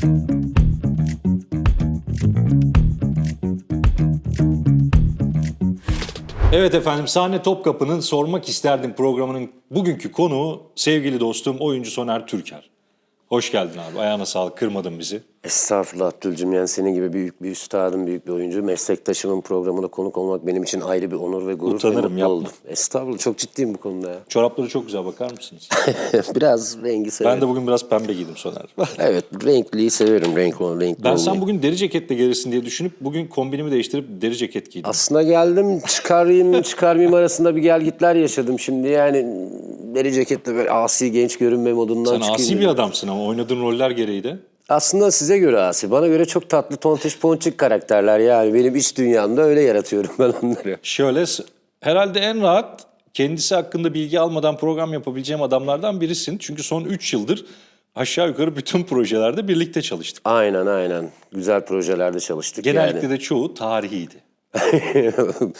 Evet efendim, Sahne Topkapı'nın Sormak İsterdim programının bugünkü konuğu sevgili dostum oyuncu Soner Türker. Hoş geldin abi, ayağına sağlık, kırmadın bizi. Estağfurullah Abdülcüm, yani senin gibi büyük bir üstadım, büyük bir oyuncu, meslektaşımın programına konuk olmak benim için ayrı bir onur ve gurur. Utanırım, ve mutlu yapma. oldum. Estağfurullah, çok ciddiyim bu konuda ya. Çorapları çok güzel, bakar mısınız? Biraz rengi severim. Ben de bugün biraz pembe giydim Soner. Evet, renkliyi severim, renkli Ben olmayı. sen bugün deri ceketle gelirsin diye düşünüp bugün kombinimi değiştirip deri ceket giydim. Aslında geldim, çıkarayım çıkarmayayım arasında bir gelgitler yaşadım şimdi, yani deri ceketle böyle asi genç görünme modundan Sen çıkayım asi dedim. bir adamsın ama oynadığın roller gereği de. Aslında size göre asi, bana göre çok tatlı, tontiş, ponçik karakterler, yani benim iç dünyamda öyle yaratıyorum ben onları. Şöyle, herhalde en rahat kendisi hakkında bilgi almadan program yapabileceğim adamlardan birisin. Çünkü son 3 yıldır aşağı yukarı bütün projelerde birlikte çalıştık. Aynen. Güzel projelerde çalıştık Genellikle yani. de çoğu tarihiydi.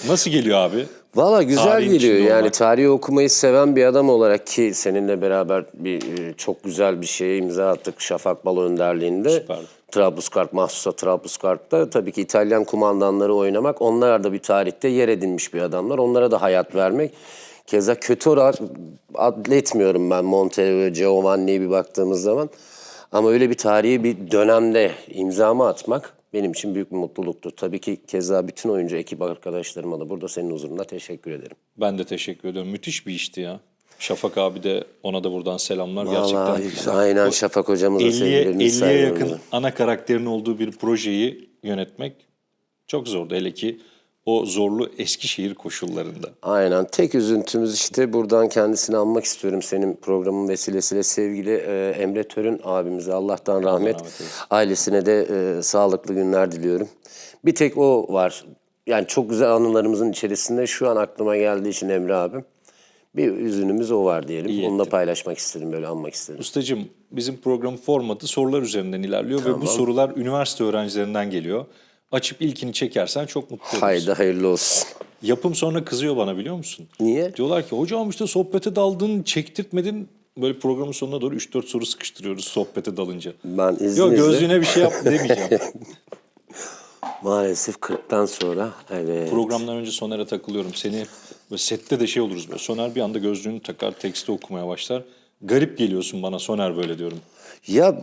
Nasıl geliyor abi? Valla güzel Tarihin geliyor içinde yani, olmak. tarihi okumayı seven bir adam olarak, ki seninle beraber çok güzel bir şeye imza attık Şafak Bal önderliğinde. Süperdi. Trablusgarp, mahsusa Trablusgarp'ta tabii ki İtalyan kumandanları oynamak, onlar da bir tarihte yer edinmiş bir adamlar, onlara da hayat vermek. Keza kötü atletmiyorum ben Montero ve Giovanni'ye bir baktığımız zaman. Ama öyle bir tarihi bir dönemde imzamı atmak benim için büyük bir mutluluktu. Tabii ki keza bütün oyuncu ekip arkadaşlarıma da burada senin huzurunda teşekkür ederim. Ben de teşekkür ediyorum. Müthiş bir işti ya. Şafak abi de, ona da buradan selamlar. Vallahi Gerçekten aynen, Şafak hocamıza sevgilerimizi 50'ye saygılarımızı. yakın ana karakterin olduğu bir projeyi yönetmek çok zordu. Hele ki o zorlu Eskişehir koşullarında. Aynen. Tek üzüntümüz işte, buradan kendisini anmak istiyorum. Senin programın vesilesiyle sevgili Emre Törün abimize Allah'tan rahmet. eylesin. Ailesine de sağlıklı günler diliyorum. Bir tek o var. Yani çok güzel anılarımızın içerisinde şu an aklıma geldiği için Emre abim. Bir üzünümüz o var diyelim. İyi Onu da ettin. paylaşmak istedim, böyle anmak istedim. Ustacığım, bizim programın formatı sorular üzerinden ilerliyor ve bu sorular üniversite öğrencilerinden geliyor. Açıp ilkini çekersen çok mutlu oluruz. Haydi hayırlı olsun. Yapım sonra kızıyor bana, biliyor musun? Niye? Diyorlar ki hocam işte sohbete daldın, çektirtmedin. Böyle programın sonuna doğru 3-4 soru sıkıştırıyoruz sohbete dalınca. Ben Yok, izninizle gözlüğüne bir şey yap demeyeceğim. maalesef 40'tan sonra, evet. Programdan önce Soner'e takılıyorum. Seni böyle sette de şey oluruz böyle. Soner bir anda gözlüğünü takar, teksti okumaya başlar. Garip geliyorsun bana Soner, böyle diyorum. Ya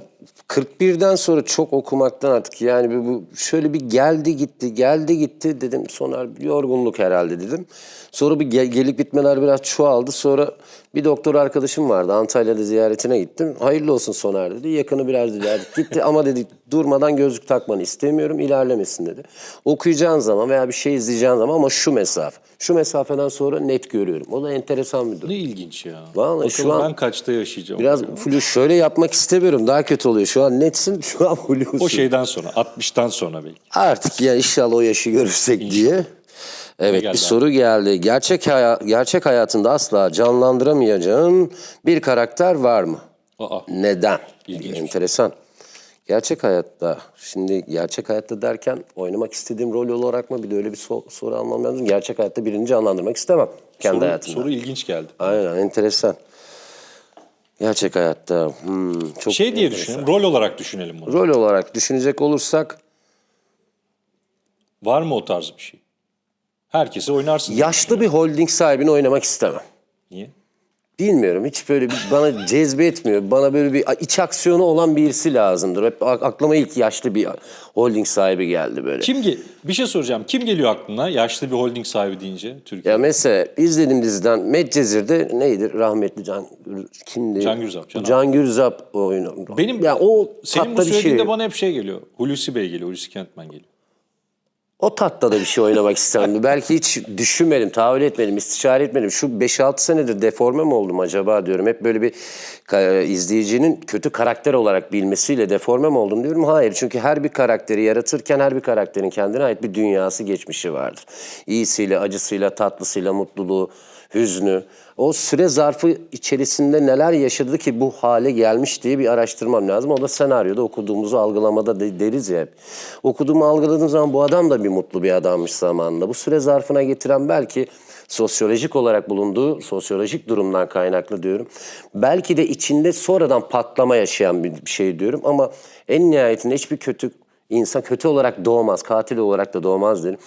41'den sonra çok okumaktan artık, yani bu şöyle bir geldi gitti dedim, Soner yorgunluk herhalde dedim. Sonra bir gelip gitmeler biraz çoğaldı. Sonra bir doktor arkadaşım vardı, Antalya'da ziyaretine gittim. Hayırlı olsun Soner dedi. Yakını biraz ilerledik gitti ama dedi durmadan gözlük takmanı istemiyorum, ilerlemesin dedi. Okuyacağın zaman veya bir şey izleyeceğin zaman ama şu mesafe. Şu mesafeden sonra net görüyorum. O da enteresan bir durum. Ne ilginç ya. Vallahi Bakalım şu an ben kaçta yaşayacağım? Biraz flu şöyle yapmak istemiyorum, daha kötü oluyor. Şu an netsin, şu an flusun. O şeyden sonra, 60'tan sonra belki. Artık ya inşallah o yaşı görürsek diye. Evet, geldi bir soru geldi. Gerçek hayatında asla canlandıramayacağın bir karakter var mı? Aa, Neden? İlginç bir Enteresan. Gerçek hayatta, şimdi gerçek hayatta derken oynamak istediğim rol olarak mı, bir de öyle bir soru almam lazım. Gerçek hayatta birini canlandırmak istemem kendi hayatımda. soru ilginç geldi. Aynen, enteresan. Gerçek hayatta çok Şey diye enteresan. düşünelim, rol olarak düşünelim bunu. Rol olarak düşünecek olursak, Var mı o tarz bir şey? Herkesi oynarsın. diye yaşlı bir holding sahibini oynamak istemem. Niye? Bilmiyorum, hiç böyle bir bana cezbetmiyor. Bana böyle bir iç aksiyonu olan birisi lazımdır. Hep aklıma ilk yaşlı bir holding sahibi geldi böyle. Bir şey soracağım. Kim geliyor aklına yaşlı bir holding sahibi deyince Türkiye'de? Ya mesela izlediğim diziden Medcezir'de neydi rahmetli kimdi? Can Gürzap, Can abi. Can Gürzap oyunu. Benim ya o senin bu tatta bir söylediğinde şey. bana hep şey geliyor. Hulusi Bey geliyor, Hulusi Kentmen geliyor. O tatta da bir şey oynamak isterdim. Belki hiç düşünmedim, tahayyül etmedim, istişare etmedim. Şu 5-6 senedir deforme mi oldum acaba diyorum. Hep böyle bir izleyicinin kötü karakter olarak bilmesiyle deforme mi oldum diyorum. Hayır, çünkü her bir karakteri yaratırken her bir karakterin kendine ait bir dünyası, geçmişi vardır. İyisiyle, acısıyla, tatlısıyla, mutluluğu, hüznü. O süre zarfı içerisinde neler yaşadı ki bu hale gelmiş diye bir araştırmam lazım. O da senaryoda okuduğumuzu algılamada deriz ya hep. Okuduğumu algıladığım zaman bu adam da bir mutlu bir adammış zamanında. Bu süre zarfına getiren belki sosyolojik olarak bulunduğu sosyolojik durumdan kaynaklı diyorum. Belki de içinde sonradan patlama yaşayan bir şey diyorum ama en nihayetinde hiçbir kötü insan kötü olarak doğmaz, katil olarak da doğmaz derim.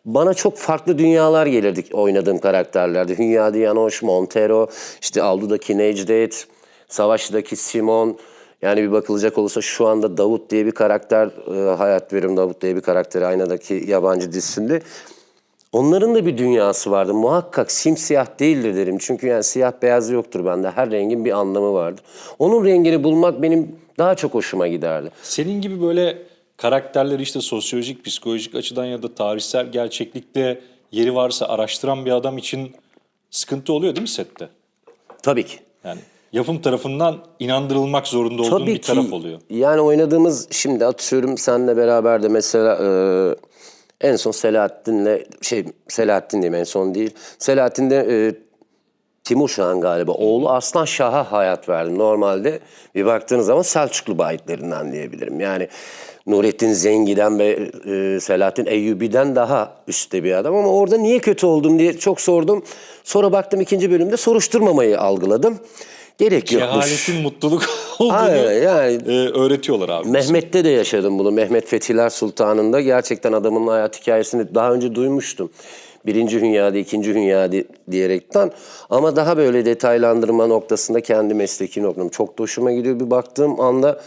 Bana çok farklı dünyalar gelirdi oynadığım karakterlerde. Hünyadi Yanoş, Montero, işte Avlu'daki Necdet, Savaş'taki Simon. Yani bir bakılacak olursa şu anda Davut diye bir karakter, Hayat Verim Davut diye bir karakteri aynadaki yabancı dizisinde. Onların da bir dünyası vardı. Muhakkak simsiyah değildir derim. Çünkü yani siyah beyaz yoktur bende. Her rengin bir anlamı vardır. Onun rengini bulmak benim daha çok hoşuma giderdi. Senin gibi böyle karakterleri işte sosyolojik, psikolojik açıdan ya da tarihsel gerçeklikte yeri varsa araştıran bir adam için sıkıntı oluyor değil mi sette? Tabii ki. Yani yapım tarafından inandırılmak zorunda olduğun Tabii bir ki. taraf oluyor. Yani oynadığımız şimdi atıyorum seninle beraber de mesela en son Selahattin diyeyim en son değil. Selahattin'de Timur Şah'ın galiba oğlu Aslan Şah'a hayat verdim. Normalde bir baktığınız zaman Selçuklu bayitlerinden diyebilirim. Yani Nurettin Zengi'den ve Selahattin Eyyubi'den daha üstte bir adam ama orada niye kötü oldum diye çok sordum. Sonra baktım ikinci bölümde soruşturmamayı algıladım. Gerek yokmuş. Cehaletin mutluluk olduğunu Aynen, yani öğretiyorlar abi. Mehmet'te de yaşadım bunu. Mehmet Fethiler Sultanı'nda gerçekten adamın hayat hikayesini daha önce duymuştum. Birinci Hünyadi, ikinci Hünyadi diyerekten. Ama daha böyle detaylandırma noktasında kendi mesleki noktam. Çok da hoşuma gidiyor. Bir baktığım anda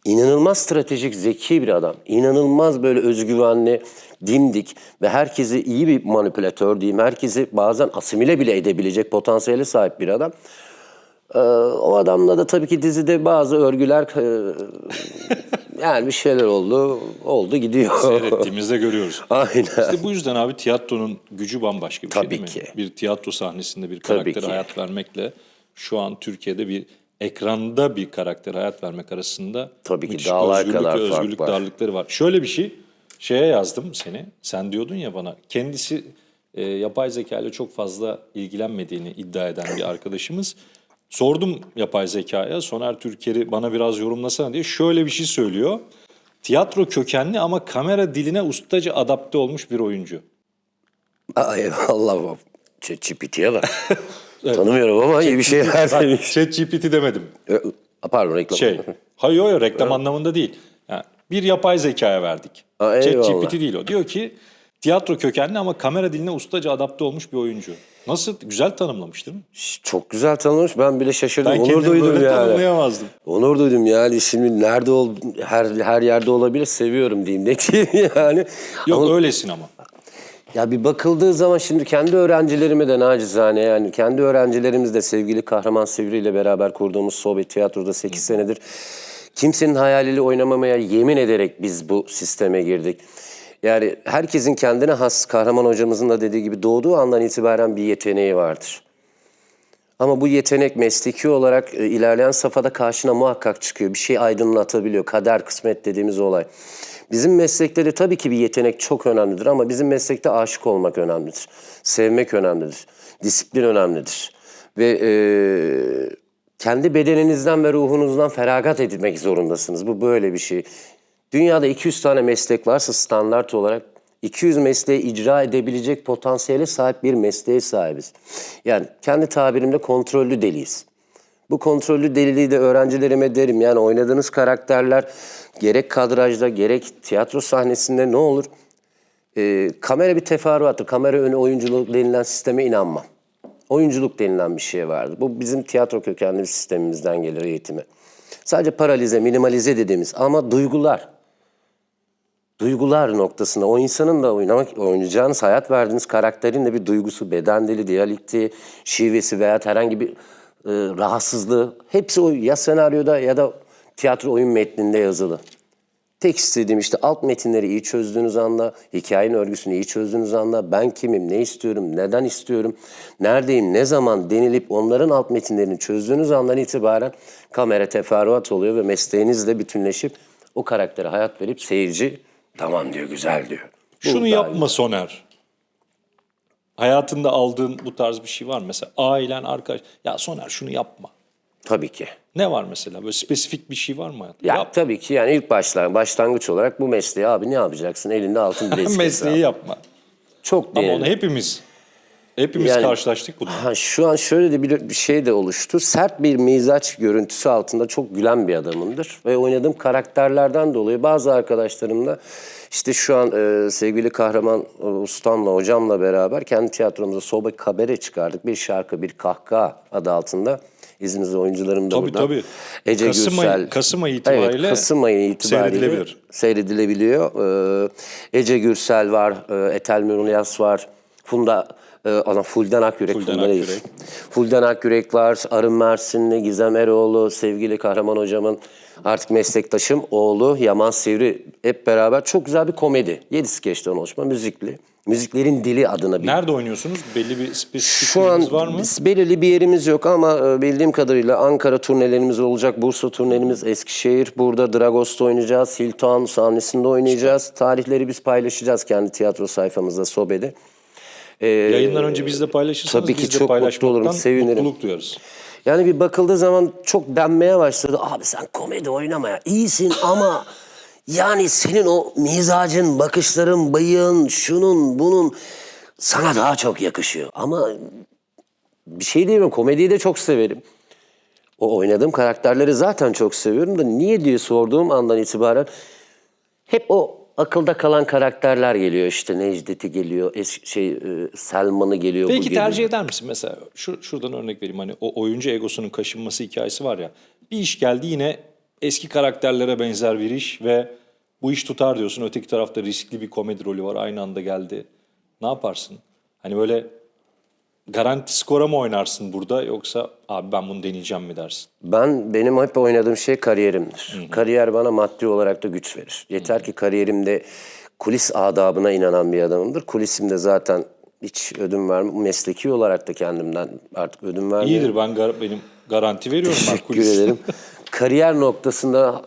inanılmaz stratejik, zeki bir adam. İnanılmaz böyle özgüvenli, dimdik ve herkesi iyi bir manipülatör diyeyim. Herkesi bazen asimile bile edebilecek potansiyele sahip bir adam. O adamla da tabii ki dizide bazı örgüler yani bir şeyler oldu gidiyor. Seyrettiğimizde görüyoruz. Aynen. İşte bu yüzden abi tiyatronun gücü bambaşka bir şey Tabii değil mi? ki. Bir tiyatro sahnesinde bir Tabii karaktere ki. hayat vermekle şu an Türkiye'de bir ekranda bir karaktere hayat vermek arasında Tabii ki müthiş dağlar özgürlük kadar ve fark özgürlük var. darlıkları var. Şöyle bir şey, şeye yazdım seni. Sen diyordun ya bana, kendisi yapay zeka ile çok fazla ilgilenmediğini iddia eden bir arkadaşımız. Sordum yapay zekaya, Soner Türker'i bana biraz yorumlasana diye. Şöyle bir şey söylüyor. Tiyatro kökenli ama kamera diline ustaca adapte olmuş bir oyuncu. Eyvallah. ChatGPT'ye bak. Tanımıyorum ama iyi bir şeyler demiş. ChatGPT demedim. Pardon reklam. Hayır reklam anlamında değil. Yani bir yapay zekaya verdik. Ha, eyvallah. ChatGPT değil o. Diyor ki tiyatro kökenli ama kamera diline ustaca adapte olmuş bir oyuncu. Nasıl? Güzel tanımlamış değil mi? Çok güzel tanımlamış. Ben bile şaşırdım. Ben Onur kendimi duydum böyle yani. tanımlayamazdım. Onur duydum yani. Şimdi nerede her yerde olabilir. Seviyorum diyeyim. Ne diyeyim yani. Yok Ama öylesin ama. ya bir bakıldığı zaman şimdi kendi öğrencilerime de nacizane yani kendi öğrencilerimiz de sevgili Kahraman Sivri ile beraber kurduğumuz Sohbet Tiyatro'da 8 senedir kimsenin hayaliyle oynamamaya yemin ederek biz bu sisteme girdik. Yani herkesin kendine has Kahraman hocamızın da dediği gibi doğduğu andan itibaren bir yeteneği vardır. Ama bu yetenek mesleki olarak ilerleyen safhada karşına muhakkak çıkıyor. Bir şey aydınlatabiliyor. Kader, kısmet dediğimiz olay. Bizim meslekte de tabii ki bir yetenek çok önemlidir ama bizim meslekte aşık olmak önemlidir. Sevmek önemlidir. Disiplin önemlidir. Ve kendi bedeninizden ve ruhunuzdan feragat etmek zorundasınız. Bu böyle bir şey. Dünyada 200 tane meslek varsa standart olarak 200 mesleği icra edebilecek potansiyele sahip bir mesleğe sahibiz. Yani kendi tabirimle kontrollü deliyiz. Bu kontrollü deliliği de öğrencilerime derim. Yani oynadığınız karakterler gerek kadrajda gerek tiyatro sahnesinde ne olur? Kamera bir teferruattır. Kamera önü oyunculuk denilen sisteme inanmam. Oyunculuk denilen bir şey vardır. Bu bizim tiyatro kökenli bir sistemimizden gelir eğitimi. Sadece paralize, minimalize dediğimiz ama duygular noktasında o insanın da oynayacağınız, hayat verdiğiniz karakterin de bir duygusu, beden dili, diyalekti, şivesi veya herhangi bir rahatsızlığı hepsi o ya senaryoda ya da tiyatro oyun metninde yazılı. Tek istediğim işte alt metinleri iyi çözdüğünüz anda, hikayenin örgüsünü iyi çözdüğünüz anda ben kimim, ne istiyorum, neden istiyorum, neredeyim, ne zaman denilip onların alt metinlerini çözdüğünüz andan itibaren kamera teferruat oluyor ve mesleğinizle bütünleşip o karaktere hayat verip seyirci tamam diyor, güzel diyor. Şunu Bu yapma daha Soner. hayatında aldığın bu tarz bir şey var mı? Mesela ailen, arkadaş. Ya Soner şunu yapma. Tabii ki. Ne var mesela? Böyle spesifik bir şey var mı hayatında? Ya tabii ki yani ilk başlangıç olarak bu mesleği abi ne yapacaksın? Elinde altın bilezik Mesleği hesabı. yapma. Çok Ama değerli. onu hepimiz Yani- karşılaştık bununla. Şu an şöyle de bir şey de oluştu. Sert bir mizaç görüntüsü altında çok gülen bir adamımdır. Ve oynadığım karakterlerden dolayı bazı arkadaşlarımla işte şu an sevgili kahraman ustamla, hocamla beraber kendi tiyatromuzda Sobe Kabare çıkardık. Bir şarkı, bir kahkaha adı altında. İzninizle oyuncularım da Tabii, burada. tabii. Ece Gürsel. Kasım ayı itibariyle Evet, Kasım ayı itibariyle seyredilebiliyor. Ece Gürsel var, Etel Mürulyas var, Fulden Akyürek. Fulden Akyürek var, Arın Mersinli, Gizem Eroğlu, sevgili kahraman hocamın artık meslektaşım oğlu Yaman Sivri hep beraber çok güzel bir komedi. 7 skeçten oluşma, müzikli. Müziklerin Dili adına bir... Nerede oynuyorsunuz? Belli bir spesifik Şu an yeriniz var mı? belirli bir yerimiz yok ama bildiğim kadarıyla Ankara turnelerimiz olacak, Bursa turnelerimiz, Eskişehir, burada Dragos'ta oynayacağız, Hilton sahnesinde oynayacağız. Tarihleri biz paylaşacağız kendi tiyatro sayfamızda, Sobe'de. Yayından önce bizle paylaşırsanız tabii ki biz de çok mutlu paylaşmaktan olurum, sevinirim. mutluluk duyarız. Yani bir bakıldığı zaman çok denmeye başladı. Abi sen komedi oynamaya iyisin ama yani senin o mizacın, bakışların, bıyığın, şunun, bunun sana daha çok yakışıyor. Ama bir şey diyemem, komediyi de çok severim. O oynadığım karakterleri zaten çok seviyorum da niye diye sorduğum andan itibaren hep o akılda kalan karakterler geliyor. İşte Necdet'i geliyor, Selman'ı geliyor. bu Peki geliyor. tercih eder misin mesela? Şuradan örnek vereyim. Hani o oyuncu egosunun kaşınması hikayesi var ya. Bir iş geldi yine eski karakterlere benzer bir iş ve bu iş tutar diyorsun. Öteki tarafta riskli bir komedi rolü var. Aynı anda geldi. Ne yaparsın? Hani böyle garanti skora mı oynarsın burada yoksa abi ben bunu deneyeceğim mi dersin? Benim hep oynadığım şey kariyerimdir. Kariyer bana maddi olarak da güç verir. Yeter ki kariyerimde kulis adabına inanan bir adamımdır. Kulisimde zaten hiç ödün vermem. Mesleki olarak da kendimden artık ödün vermiyorum. İyidir benim garanti veriyorum. ben Teşekkür kuliste. ederim. Kariyer noktasında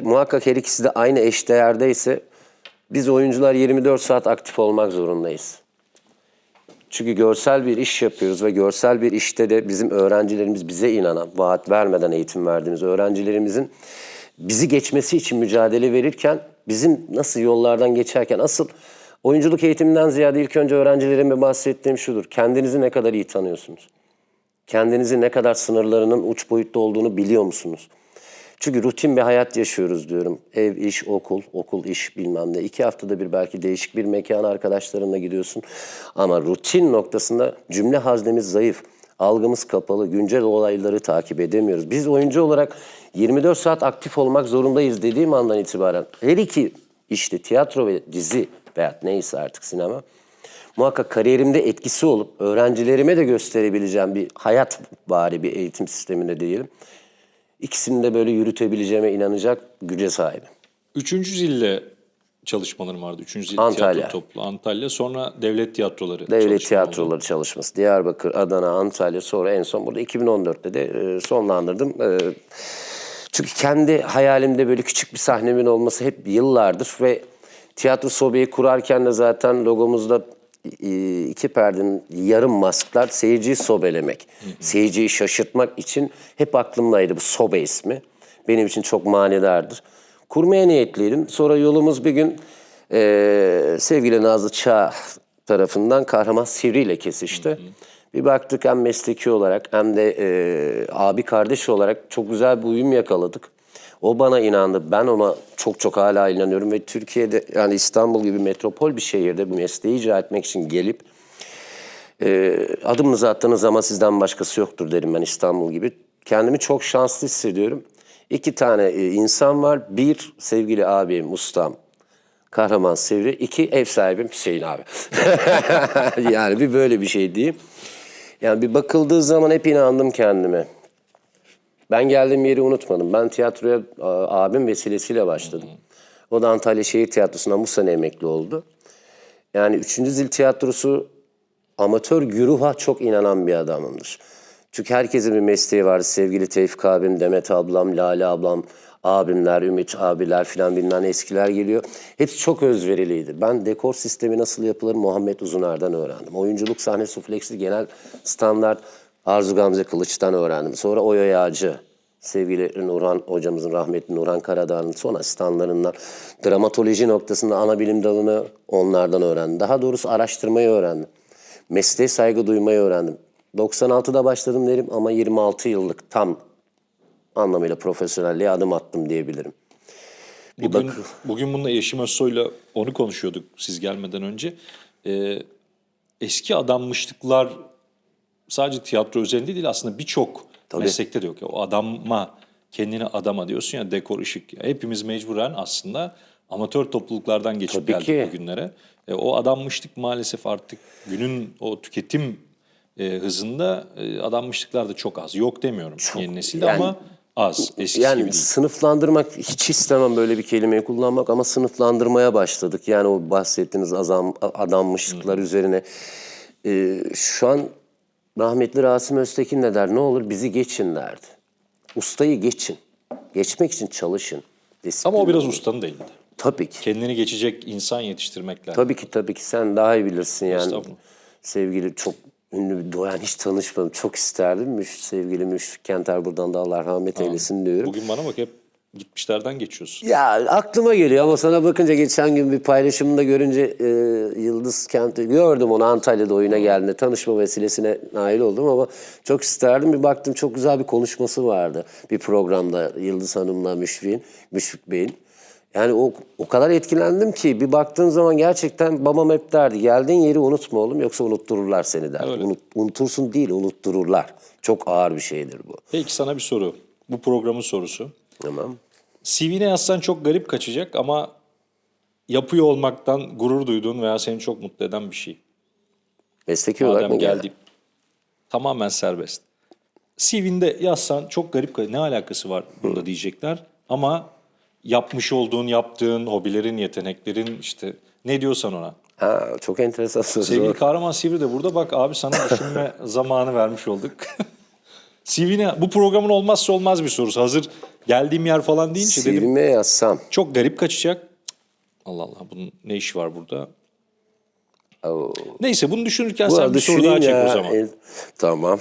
muhakkak her ikisi de aynı eşdeğerdeyse biz oyuncular 24 saat aktif olmak zorundayız. Çünkü görsel bir iş yapıyoruz ve görsel bir işte de bizim öğrencilerimiz bize inanan, vaat vermeden eğitim verdiğimiz öğrencilerimizin bizi geçmesi için mücadele verirken bizim nasıl yollardan geçerken asıl oyunculuk eğitiminden ziyade ilk önce öğrencilerime bahsettiğim şudur. Kendinizi ne kadar iyi tanıyorsunuz? Kendinizi ne kadar sınırlarının uç boyutta olduğunu biliyor musunuz? Çünkü rutin bir hayat yaşıyoruz diyorum. Ev, iş, okul, okul, iş bilmem ne. 2 haftada bir belki değişik bir mekana arkadaşlarınla gidiyorsun. Ama rutin noktasında cümle haznemiz zayıf. Algımız kapalı, güncel olayları takip edemiyoruz. Biz oyuncu olarak 24 saat aktif olmak zorundayız dediğim andan itibaren her iki işte tiyatro ve dizi veya neyse artık sinema muhakkak kariyerimde etkisi olup öğrencilerime de gösterebileceğim bir hayat vari bir eğitim sisteminde diyelim. İkisini de böyle yürütebileceğime inanacak güce sahibim. 3. zille çalışmalarım vardı. 3. zil Antalya. tiyatro toplu Antalya. Sonra devlet tiyatroları Devlet çalışmaları tiyatroları çalışması. Diyarbakır, Adana, Antalya sonra en son burada 2014'te de sonlandırdım. Çünkü kendi hayalimde böyle küçük bir sahnemin olması hep yıllardır ve tiyatro Sobe'yi kurarken de zaten logomuzda 2 perdenin yarım masklar seyirciyi sobelemek. Seyirciyi şaşırtmak için hep aklımdaydı bu Sobe ismi. Benim için çok manidardır. Kurmaya niyetliydim. Sonra yolumuz bir gün sevgili Nazlı Çağ tarafından Kahraman Sivri ile kesişti. Bir baktık hem mesleki olarak hem de abi kardeş olarak çok güzel bir uyum yakaladık. O bana inandı. Ben ona çok çok hala inanıyorum ve Türkiye'de yani İstanbul gibi metropol bir şehirde bu mesleği icra etmek için gelip adımınızı attığınız zaman sizden başkası yoktur derim ben İstanbul gibi. Kendimi çok şanslı hissediyorum. 2 tane insan var. 1 sevgili abim, ustam, Kahraman Sivri. 2 ev sahibim Hüseyin abi. Yani bir böyle bir şey diyeyim. Yani bir bakıldığı zaman hep inandım kendime. Ben geldiğim yeri unutmadım. Ben tiyatroya abim vesilesiyle başladım. O da Antalya Şehir Tiyatrosu'ndan bu sene emekli oldu. Yani 3. Zil Tiyatrosu amatör güruha çok inanan bir adamımdır. Çünkü herkesin bir mesleği var. Sevgili Tevfik abim, Demet ablam, Lale ablam, abimler, Ümit abiler filan bilmem ne eskiler geliyor. Hepsi çok özveriliydi. Ben dekor sistemi nasıl yapılır Muhammed Uzuner'den öğrendim. Oyunculuk, sahne sufleksi, genel standart Arzu Gamze Kılıç'tan öğrendim. Sonra Oya Yağcı, sevgili Nurhan hocamızın, rahmetli Nurhan Karadağ'ın son asistanlarından, dramatoloji noktasında ana bilim dalını onlardan öğrendim. Daha doğrusu araştırmayı öğrendim. Mesleğe saygı duymayı öğrendim. 96'da başladım derim ama 26 yıllık tam anlamıyla profesyonelliğe adım attım diyebilirim. Bugün bununla Yeşim Özsoy'la onu konuşuyorduk siz gelmeden önce. Eski adanmışlıklar sadece tiyatro özelinde değil, aslında birçok meslekte de yok. O adama, kendini adama diyorsun ya, dekor, ışık. Hepimiz mecburen aslında amatör topluluklardan geçip geldik bugünlere. O adanmışlık maalesef artık günün o tüketim hızında adanmışlıklar da çok az. Yok demiyorum yeni nesilde ama az. Eskisi gibi değil. Sınıflandırmak hiç istemem böyle bir kelimeyi kullanmak ama sınıflandırmaya başladık. Yani o bahsettiğiniz adanmışlıklar üzerine. Şu an rahmetli Rasim Öztekin ne der? Ne olur bizi geçin derdi. Ustayı geçin. Geçmek için çalışın. Ama o biraz ustanın da elinde. Tabii ki. Kendini geçecek insan yetiştirmek lazım. Tabii ki sen daha iyi bilirsin yani. Estağfurullah. Sevgili çok ünlü bir duayen, hiç tanışmadım. Çok isterdim. Sevgili Müşfik Kenter, buradan da Allah rahmet eylesin diyorum. Bugün bana bak, hep gitmişlerden geçiyorsun. Ya aklıma geliyor ama sana bakınca geçen gün bir paylaşımında görünce Yıldız Kent'i gördüm, onu Antalya'da oyuna geldiğinde tanışma vesilesine nail oldum ama çok isterdim. Bir baktım çok güzel bir konuşması vardı bir programda Yıldız Hanım'la Müşfik Bey'in. Yani o kadar etkilendim ki bir baktığım zaman gerçekten babam hep derdi, geldiğin yeri unutma oğlum yoksa unuttururlar seni derdi. Unutursun değil, unuttururlar. Çok ağır bir şeydir bu. Peki sana bir soru. Bu programın sorusu. Tamam. CV'ne yazsan çok garip kaçacak ama yapıyor olmaktan gurur duyduğun veya seni çok mutlu eden bir şey. Mesleki olarak mı geldi? Tamamen serbest. CV'nde yazsan çok garip, ne alakası var bunda diyecekler. Ama yapmış olduğun, yaptığın, hobilerin, yeteneklerin, işte ne diyorsan ona. Ha, çok enteresan soru. Sevgili Kahraman Sivri de burada, bak abi sana düşünme zamanı vermiş olduk. CV'ne, bu programın olmazsa olmaz bir sorusu. Hazır geldiğim yer falan deyince dedim. CV'me yazsam. Çok garip kaçacak. Allah Allah, bunun ne işi var burada? Neyse, bunu düşünürken sen bir soru daha çek o zaman. Tamam.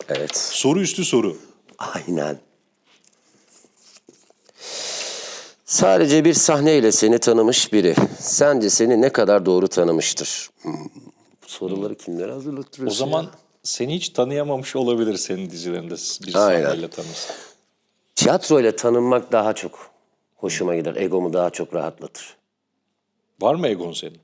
Evet. Soru üstü soru. Aynen. Sadece bir sahneyle seni tanımış biri. Sence seni ne kadar doğru tanımıştır? Soruları kimlere hazırlatıyorsun? O zaman seni hiç tanıyamamış olabilir senin dizilerinde bir sahneyle tanırsın. Tiyatroyla tanınmak daha çok hoşuma gider. Egomu daha çok rahatlatır. Var mı egon senin?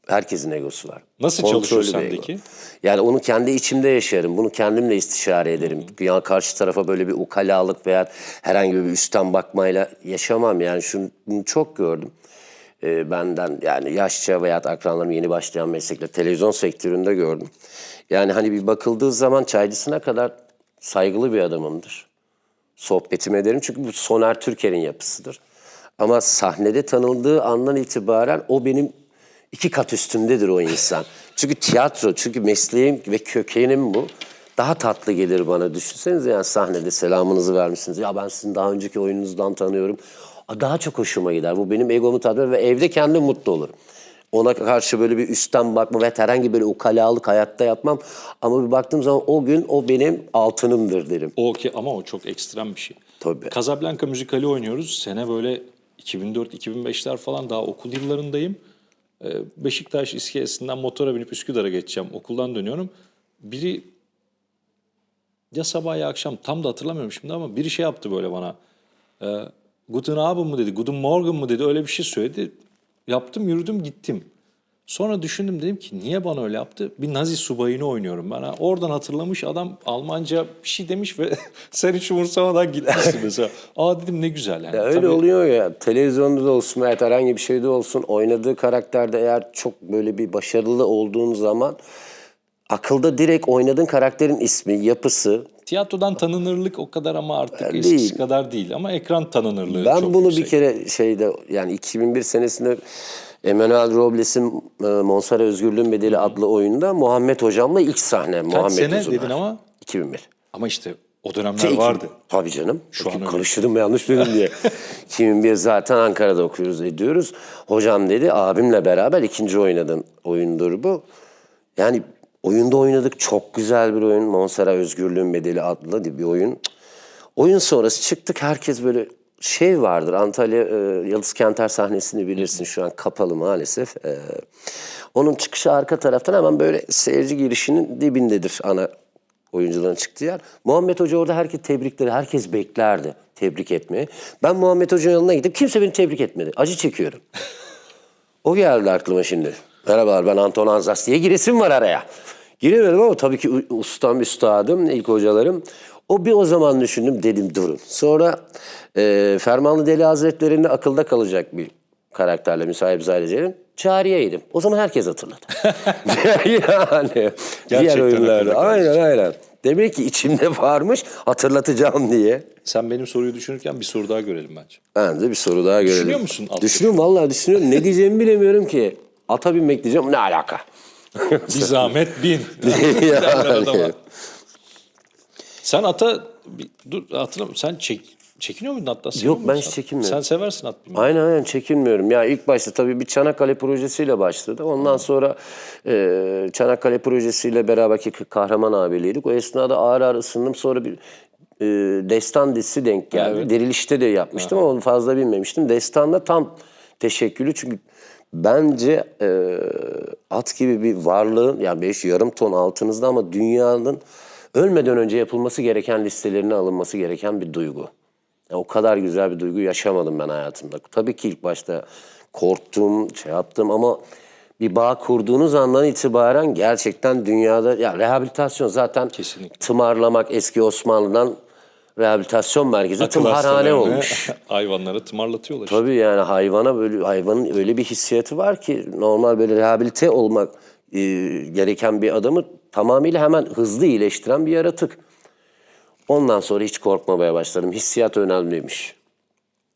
Herkesin egosu var. Nasıl çalışıyor sendeki? Yani onu kendi içimde yaşarım. Bunu kendimle istişare ederim. Yani karşı tarafa böyle bir ukalalık veya herhangi bir üstten bakmayla yaşamam. Yani bunu çok gördüm. Benden yani yaşça veya akranlarım yeni başlayan meslekler televizyon sektöründe gördüm. Yani hani bir bakıldığı zaman çaycısına kadar saygılı bir adamımdır. Sohbetimi ederim çünkü bu Soner Türker'in yapısıdır. Ama sahnede tanındığı andan itibaren o benim 2 kat üstündedir o insan. Çünkü tiyatro, çünkü mesleğim ve kökenim bu. Daha tatlı gelir bana. Düşünsenize yani sahnede selamınızı vermişsiniz. Ya ben sizin daha önceki oyununuzdan tanıyorum. Daha çok hoşuma gider. Bu benim egomu tatmin ve evde kendim mutlu olurum. Ona karşı böyle bir üstten bakma ve herhangi böyle ukalalık hayatta yapmam. Ama bir baktığım zaman o gün o benim altınımdır derim. Ama o çok ekstrem bir şey. Tabii. Casablanca müzikali oynuyoruz. Sene böyle 2004-2005'ler falan, daha okul yıllarındayım. Beşiktaş iskelesinden motora binip Üsküdar'a geçeceğim. Okuldan dönüyorum. Biri ya sabah ya akşam, tam da hatırlamıyorum şimdi ama biri şey yaptı böyle bana. Guten Abend mı dedi, Guten Morgen mı dedi, öyle bir şey söyledi. Yaptım, yürüdüm, gittim. Sonra düşündüm, dedim ki niye bana öyle yaptı? Bir Nazi subayını oynuyorum ben. Oradan hatırlamış adam, Almanca bir şey demiş ve sen hiç umursamadan gitmişsin mesela. Dedim ne güzel yani. Ya öyle oluyor ya, televizyonda da olsun veya herhangi bir şeyde olsun, oynadığı karakterde eğer çok böyle bir başarılı olduğun zaman akılda direkt oynadığın karakterin ismi, yapısı. Tiyatrodan tanınırlık o kadar ama artık eskisi kadar değil ama ekran tanınırlığı ben çok bunu yüksek. Bir kere yani 2001 senesinde Emanuel Robles'in Monsara Özgürlüğün Bedeli adlı oyunda Muhammed Hocam'la ilk sahne. Kaç Muhammed sene Uzuner. dedin ama? 2001. Ama işte O dönemler vardı. Tabii canım. Şu an öyle. Karıştırdım yanlış dedim diye. 2001 zaten Ankara'da okuyoruz ediyoruz. Hocam dedi abimle beraber ikinci oynadığın oyundur bu. Yani oyunda oynadık. Çok güzel bir oyun. Montserrat Özgürlüğün Bedeli adlı bir oyun. Oyun sonrası çıktık. Herkes böyle şey vardır. Antalya Yıldız Kenter sahnesini bilirsin. Şu an kapalı maalesef. Onun çıkışı arka taraftan hemen böyle seyirci girişinin dibindedir ana oyuncuların çıktığı yer. Muhammed Hoca orada herkes tebrikleri, herkes beklerdi tebrik etmeyi. Ben Muhammed Hoca'nın yanına gidip kimse beni tebrik etmedi. Acı çekiyorum. O geldi aklıma şimdi. Merhabalar ben Anton Anzas diye giresim var araya. Giremedim ama tabii ki ustam, üstadım, ilk hocalarım. O zaman düşündüm dedim durun. Sonra Fermanlı Deli Hazretleri'nde akılda kalacak bir karakterle Müsahip Zalece'nin Çağrı'yaydım. O zaman herkes hatırladı. Yani diğer Gerçekten oyunlarda. akılda Aynen. Demek ki içimde varmış hatırlatacağım diye. Sen benim soruyu düşünürken bir soru daha görelim bence. Ben de bir soru daha görelim. Düşünüyor musun atı? Düşünüyorum vallahi düşünüyorum. Ne diyeceğimi bilemiyorum ki. Ata binmek diyeceğim ne alaka? Bir zahmet bin. Derler adama. Sen ata dur hatırlamıyorum. Sen çekiniyor muydun atla? Yok, ben hiç çekinmiyorum. Sen seversin at binmeyi. Aynen çekinmiyorum. Ya ilk başta tabii bir Çanakkale projesiyle başladı. Ondan sonra Çanakkale projesiyle beraberki Kahraman abileydik. O esnada ağır ağır ısındım. Sonra bir destan dizisi denk geldi. Evet. Diriliş'te de yapmıştım ama onu fazla bilmemiştim. Destan'da tam teşekküllü çünkü bence at gibi bir varlığın yani 5 yarım ton altınızda ama dünyanın ölmeden önce yapılması gereken listelerine alınması gereken bir duygu. Ya o kadar güzel bir duygu yaşamadım ben hayatımda. Tabii ki ilk başta korktum, şey yaptım ama bir bağ kurduğunuz andan itibaren gerçekten dünyada ya rehabilitasyon zaten Kesinlikle. tımarlamak eski Osmanlı'dan rehabilitasyon merkezi tımarhane olmuş. Hayvanları tımarlatıyorlar işte. Tabii yani hayvanın öyle bir hissiyatı var ki normal böyle rehabilite olmak gereken bir adamı tamamıyla hemen hızlı iyileştiren bir yaratık. Ondan sonra hiç korkmamaya başladım. Hissiyat önemliymiş.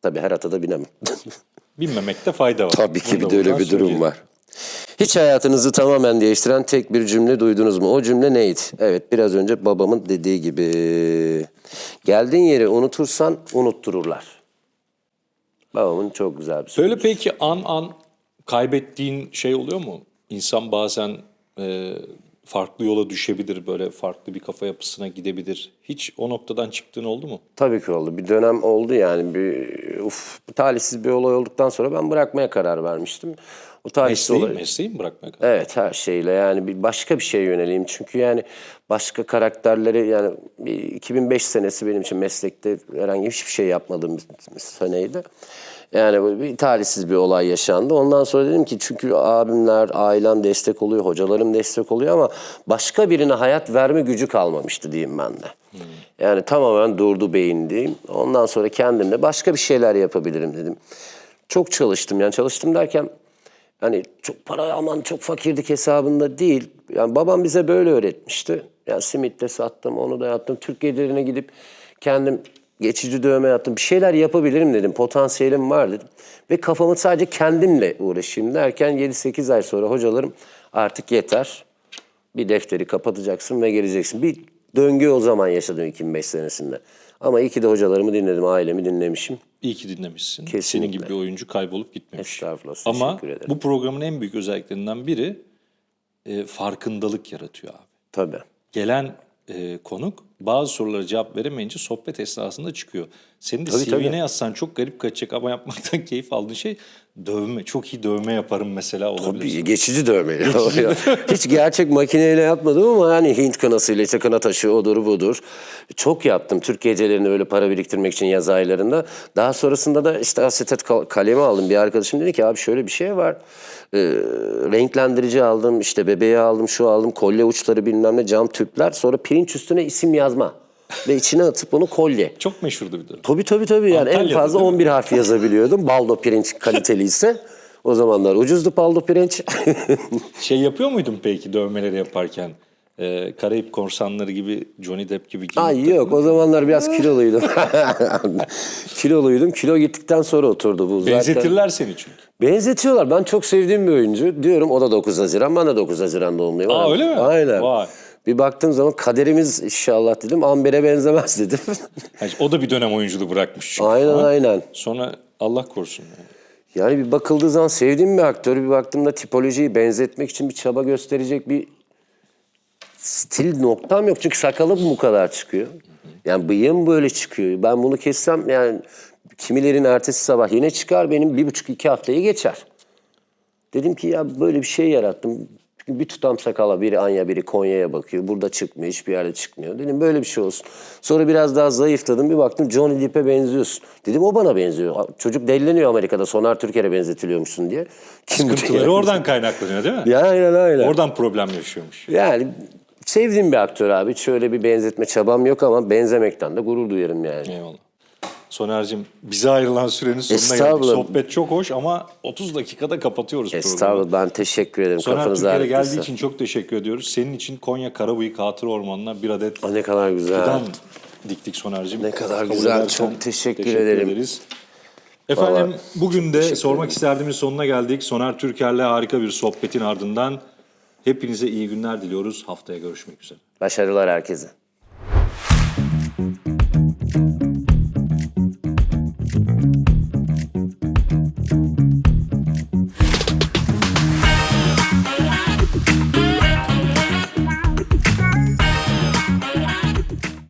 Tabii her ata da binemem. Binmemekte fayda var. Tabii ki Burada bir de öyle buradan bir durum söyleyelim. var. Hiç hayatınızı tamamen değiştiren tek bir cümle duydunuz mu? O cümle neydi? Evet biraz önce babamın dediği gibi. Geldiğin yeri unutursan unuttururlar. Babamın çok güzel bir sözü. Böyle peki an kaybettiğin şey oluyor mu? İnsan bazen farklı yola düşebilir, böyle farklı bir kafa yapısına gidebilir. Hiç o noktadan çıktığın oldu mu? Tabii ki oldu. Bir dönem oldu yani. Bir talihsiz bir olay olduktan sonra ben bırakmaya karar vermiştim. O talihsiz olay. Mesleği mi bırakmaya karar? Evet her şeyle yani başka bir şeye yöneleyim. Çünkü yani başka karakterleri yani 2005 senesi benim için meslekte herhangi hiçbir şey yapmadığım bir seneydi. Yani bir talihsiz bir olay yaşandı. Ondan sonra dedim ki çünkü abimler, ailem destek oluyor, hocalarım destek oluyor ama başka birine hayat verme gücü kalmamıştı diyeyim ben de. Yani tamamen durdu beyin diyeyim. Ondan sonra kendimle başka bir şeyler yapabilirim dedim. Çok çalıştım yani çalıştım derken hani çok para aman çok fakirdik hesabında değil. Yani babam bize böyle öğretmişti. Yani simit de sattım, onu da yaptım. Türk Gecelerine gidip kendim geçici dövme yaptım. Bir şeyler yapabilirim dedim. Potansiyelim var dedim. Ve kafamı sadece kendimle uğraşayım derken 7-8 ay sonra hocalarım artık yeter. Bir defteri kapatacaksın ve geleceksin. Bir döngü o zaman yaşadım 2005 senesinde. Ama iyi ki de hocalarımı dinledim, ailemi dinlemişim. İyi ki dinlemişsin. Kesinlikle. Senin gibi bir oyuncu kaybolup gitmemiş. Estağfurullah, Ama teşekkür ederim. bu programın en büyük özelliklerinden biri farkındalık yaratıyor abi. Tabii. Gelen konuk bazı sorulara cevap veremeyince sohbet esnasında çıkıyor. Senin de Tabii, CV'ne tabii. yazsan çok garip kaçacak ama yapmaktan keyif aldığın şey dövme. Çok iyi dövme yaparım mesela olabilir. Tabii geçici dövmeyle. Hiç gerçek makineyle yapmadım ama hani Hint kınasıyla işte kına taşı odur budur. Çok yaptım Türk Gecelerini öyle para biriktirmek için yaz aylarında. Daha sonrasında da işte asetat kalemi aldım. Bir arkadaşım dedi ki abi şöyle bir şey var. Renklendirici aldım, işte bebeği aldım, şu aldım, kolye uçları bilmem ne, cam tüpler. Sonra pirinç üstüne isim yazma. Ve içine atıp onu kolye. Çok meşhurdu bir dönem. Tabii yani en Antalya'da fazla değil mi? 11 harf yazabiliyordum. Baldo pirinç kaliteliyse. O zamanlar ucuzdu baldo pirinç. Şey yapıyor muydun peki dövmeleri yaparken? Karayip Korsanları gibi, Johnny Depp gibi giyinip Ay yok o zamanlar biraz kiloluydum. Kilo gittikten sonra oturdu bu zaten. benzetirler seni çünkü. Benzetiyorlar. Ben çok sevdiğim bir oyuncu. Diyorum o da 9 Haziran, ben de 9 Haziran doğumluyum. Aa öyle mi? Aynen. Vay. Bir baktığım zaman kaderimiz inşallah dedim. Amber'e benzemez dedim. Yani o da bir dönem oyunculuğu bırakmış çünkü. Aynen falan. aynen. Sonra Allah korusun. Yani. Yani bir bakıldığı zaman sevdiğim bir aktör. Bir baktığımda tipolojiyi benzetmek için bir çaba gösterecek bir stil noktam yok. Çünkü sakalı bu kadar çıkıyor. Yani bıyığım böyle çıkıyor. Ben bunu kessem yani kimilerin ertesi sabah yine çıkar. Benim 1,5-2 haftayı geçer. Dedim ki ya böyle bir şey yarattım. Bir tutam sakala biri Anya biri Konya'ya bakıyor. Burada çıkmıyor, hiçbir yerde çıkmıyor. Dedim böyle bir şey olsun. Sonra biraz daha zayıfladım. Bir baktım Johnny Depp'e benziyorsun. Dedim o bana benziyor. Çocuk delleniyor Amerika'da. Soner Türker'e benzetiliyormuşsun diye. Kim Sıkıntıları oradan kaynaklanıyor değil mi? Ya aynen aynen. Oradan problem yaşıyormuş. Yani sevdiğim bir aktör abi. Hiç öyle bir benzetme çabam yok ama benzemekten de gurur duyarım yani. Eyvallah. Soner'cim bize ayrılan sürenin sonuna geldik. Estağfurullah. Sohbet çok hoş ama 30 dakikada kapatıyoruz programı. Estağfurullah ben teşekkür ederim. Soner Kafanız Türkiye'ye ağrıttıysa. geldiği için çok teşekkür ediyoruz. Senin için Konya Karabıyık Hatıra Ormanı'na bir adet Ne kadar güzel. fidan diktik Soner'cim. Ne kadar Kabul güzel. edersen Çok teşekkür ederim. ederiz. Efendim Vallahi bugün de sormak istediğimiz sonuna geldik. Soner Türker'le harika bir sohbetin ardından hepinize iyi günler diliyoruz. Haftaya görüşmek üzere. Başarılar herkese.